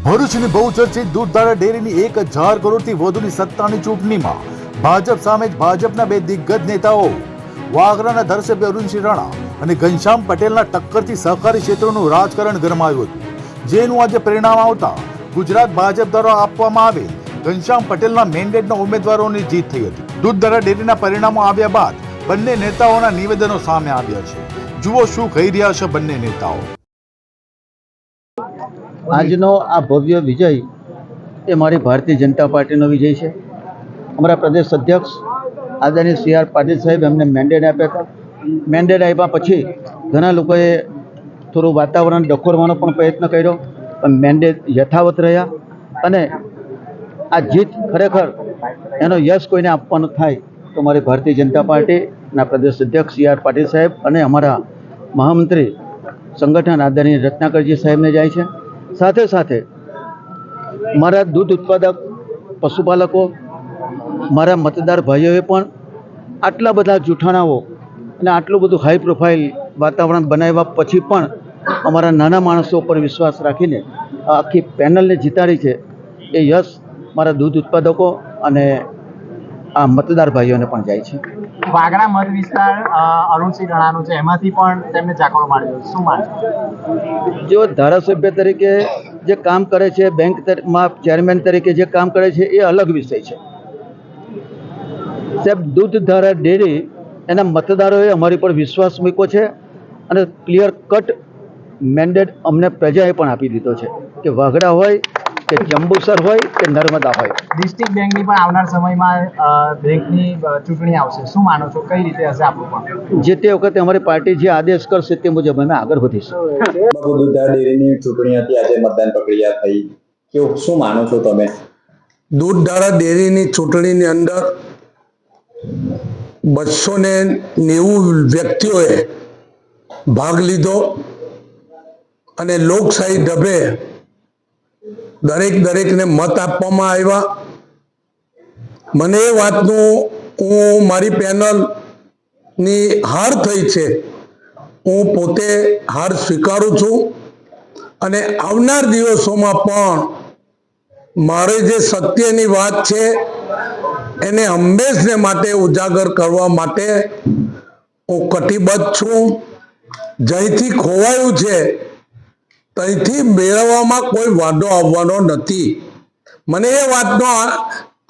ભરૂચની બહુચર્ચિત દૂધધારા ડેરીની 1000 કરોડથી વધુની સત્તાની ચૂંટણીમાં ભાજપ સામે જ ભાજપના બે દિગ્ગજ નેતાઓ વાગરાના ધારાસભ્ય અરુણસિંહ રાણા અને ઘનશ્યામ પટેલના ટક્કરથી સહકારી ક્ષેત્રનું રાજકારણ ગરમાયું હતું, જેનું આજે પરિણામ આવતા ગુજરાત ભાજપ દ્વારા આપવામાં આવેલ ઘનશ્યામ પટેલના મેન્ડેટના ઉમેદવારોની જીત થઈ હતી. દૂધધારા ડેરીના પરિણામો આવ્યા બાદ બંને નેતાઓના નિવેદનો સામે આવ્યા છે. જુઓ શું કહી રહ્યા છે બંને નેતાઓ. આજનો આ ભવ્ય વિજય એ મારી ભારતીય જનતા પાર્ટીનો વિજય છે. અમારા પ્રદેશ અધ્યક્ષ આદરણીય સી આર પાટીલ સાહેબ એમને મેન્ડેટ આપ્યા હતા. મેન્ડેટ આપ્યા પછી ઘણા લોકોએ થોડું વાતાવરણ ડખોરવાનો પણ પ્રયત્ન કર્યો, પણ મેન્ડેટ યથાવત રહ્યા અને આ જીત ખરેખર એનો યશ કોઈને આપવાનો થાય તો મારી ભારતીય જનતા પાર્ટીના પ્રદેશ અધ્યક્ષ સી આર પાટીલ સાહેબ અને અમારા મહામંત્રી સંગઠન આદરણીય રત્નાકરજી સાહેબને જાય છે. સાથે સાથે મારા દૂધ ઉત્પાદક પશુપાલકો, મારા મતદાર ભાઈઓએ પણ આટલા બધા જૂઠાણાઓ અને આટલું બધું હાઈ પ્રોફાઇલ વાતાવરણ બનાવ્યા પછી પણ અમારા નાના માણસો પર વિશ્વાસ રાખીને આખી પેનલને જીતાડી છે. એ યશ મારા દૂધ ઉત્પાદકો અને આ મતદાર ભાઈઓને પણ જાય છે. વાગરા મત વિસ્તાર અરુણસિંહ રાણાનું છે, એમાંથી પણ તેમને જાકડો માર્યો, શું માનશો? જો ધારાસભ્ય તરીકે જે કામ કરે છે, બેંકમાં ચેરમેન તરીકે જે કામ કરે છે એ અલગ વિષય છે. સાહેબ, દૂધધારા ડેરી એના મતદારોએ અમારી પર વિશ્વાસ મૂક્યો છે અને ક્લિયર કટ મેન્ડેટ અમને પ્રજાએ પણ આપી દીધો છે કે વાગડા હોય કે જંબુસર હોય કે નર્મદા હોય. ડિસ્ટ્રિક્ટ બેંકની પણ આવનાર સમયમાં બેંકની ચૂંટણી આવશે, શું માનો છો, કઈ રીતે હશે આપણું પણ? જે તે વખતે અમારી પાર્ટી જે આદેશ કરશે તે મુજબ અમે આગળ વધીશું. દૂધધારા ડેરીની ચૂંટણી હતી, આજે મતદાન પ્રક્રિયા થઈ, કેવું શું માનો છો તમે? દૂધધારા ડેરીની ચૂંટણીની અંદર 290 વ્યક્તિઓએ ભાગ લીધો અને લોકશાહી ઢબે દરેકને મત આપવામાં આવ્યા. મને એ વાતનું હું મારી પેનલની હાર થઈ છે, હું પોતે હાર સ્વીકારું છું અને આવનાર દિવસોમાં પણ મારે જે સત્યની વાત છે એને હંમેશને માટે ઉજાગર કરવા માટે હું કટિબદ્ધ છું. જ્યાંથી ખોવાયું છે ત્યાંથી મેળવવામાં કોઈ વાંધો આવવાનો નથી. મને એ વાતનો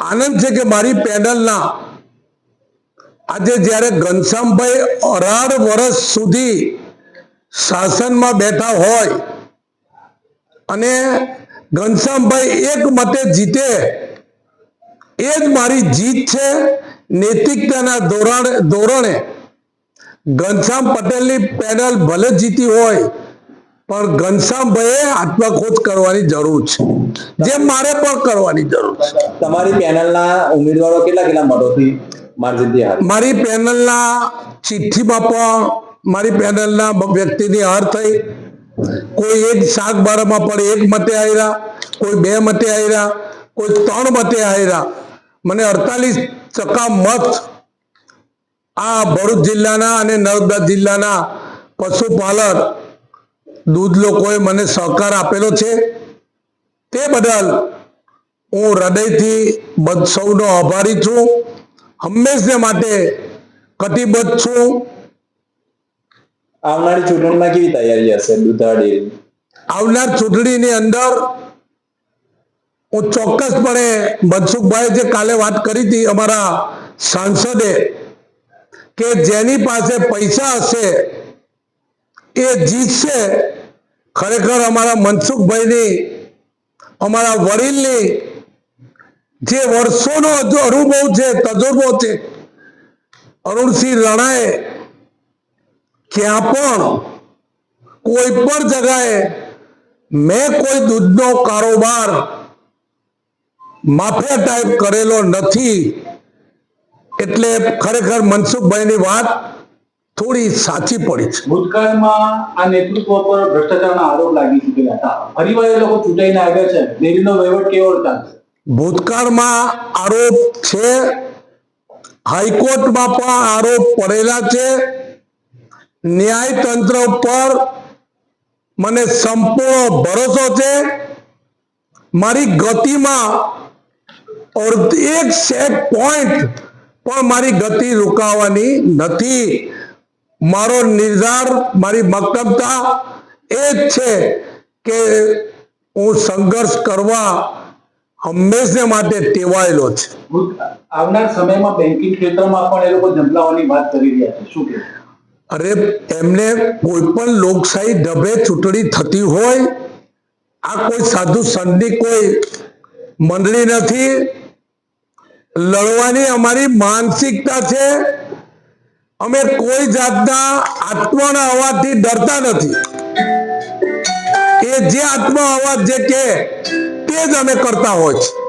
આનંદ છે કે મારી પેનલના આજે જ્યારે ઘનશ્યામભાઈ 18 વર્ષ સુધી શાસનમાં બેઠા હોય અને ઘનશ્યામભાઈ એક મતે જીતે, એ જ મારી જીત છે. નૈતિકતાના ધોરણે ઘનશ્યામ પટેલની પેનલ ભલે જીતી હોય પણ ઘનશ્યામભાઈએ આત્મખોજ કરવાની જરૂર છે, જે મારે પણ કરવાની જરૂર છે. તમારી પેનલના ઉમેદવારો કેટલા મતોથી માર્જિનથી હાર્યા? મારી પેનલના ચિઠ્ઠીમાં પણ મારી પેનલના વ્યક્તિની હાર થઈ. કોઈ એક શાકબારામાં પણ 1 મતે હાર્યા, કોઈ 2 મતે હાર્યા, કોઈ 3 મતે હાર્યા. મને 48% મત આ ભરૂચ જિલ્લાના અને નર્મદા જિલ્લાના પશુપાલક દૂધ લોકોએ મને સહકાર આપેલો છે. તે બદલ હું હૃદયથી સૌનો આભારી છું, હંમેશને માટે કટિબદ્ધ છું. આવનારી ચૂંટણીમાં કેવી તૈયારી હશે દૂધધારા ડેરી? આવનાર ચૂંટણીની અંદર હું ચોક્કસપણે મનસુખભાઈ જે કાલે વાત કરી હતી અમારા સાંસદે, કે જેની પાસે પૈસા હશે એ જીતશે. ખરેખર અમારા મનસુખભાઈની, અમારા વડીલની જે વર્ષોનો અનુભવ છે, તજુર્બો છે, અરુણસિંહ રાણાએ ક્યાં પણ કોઈ પણ જગાએ મેં કોઈ દૂધનો કારોબાર માફિયા ટાઈપ કરેલો નથી. એટલે ખરેખર મનસુખભાઈની વાત થોડી સાચી પડી છે. ભૂતકાળમાં આ નેતૃત્વ પર ભ્રષ્ટાચારના આરોપ લાગી ચૂકેલા હતા, ફરીવાર એ લોકો ચૂંટાઈને આવ્યા છે, ડેરીનો વહીવટ કેવો ચાલશે? ભૂતકાળમાં આરોપ છે, હાઈકોર્ટમાં પણ આરોપ પડેલા છે. ન્યાયતંત્ર પર મને સંપૂર્ણ ભરોસો છે મારી ગતિમાં એક સેટ પોઈન્ટ પણ મારી ગતિ રોકાવાની નથી. મારો નિર્ધાર, મારી મક્કમતા એ જ છે કે હું સંઘર્ષ કરવા હંમેશા માટે ટેવાયેલો છે. આવનાર સમયમાં બેન્કિંગ ક્ષેત્રમાં પણ એ લોકો ઝંપલાવાની વાત કરી રહ્યા છે, શું કે? અરે એમને કોઈ પણ લોકશાહી ઢબે ચૂંટણી થતી હોય, આ કોઈ સાધુ સંતની કોઈ મંડળી નથી. લડવાની અમારી માનસિકતા છે. અમે કોઈ જાતના આત્માના અવાજથી ડરતા નથી. એ જે આત્મા અવાજ જે કે તે જ અમે કરતા હોય છે.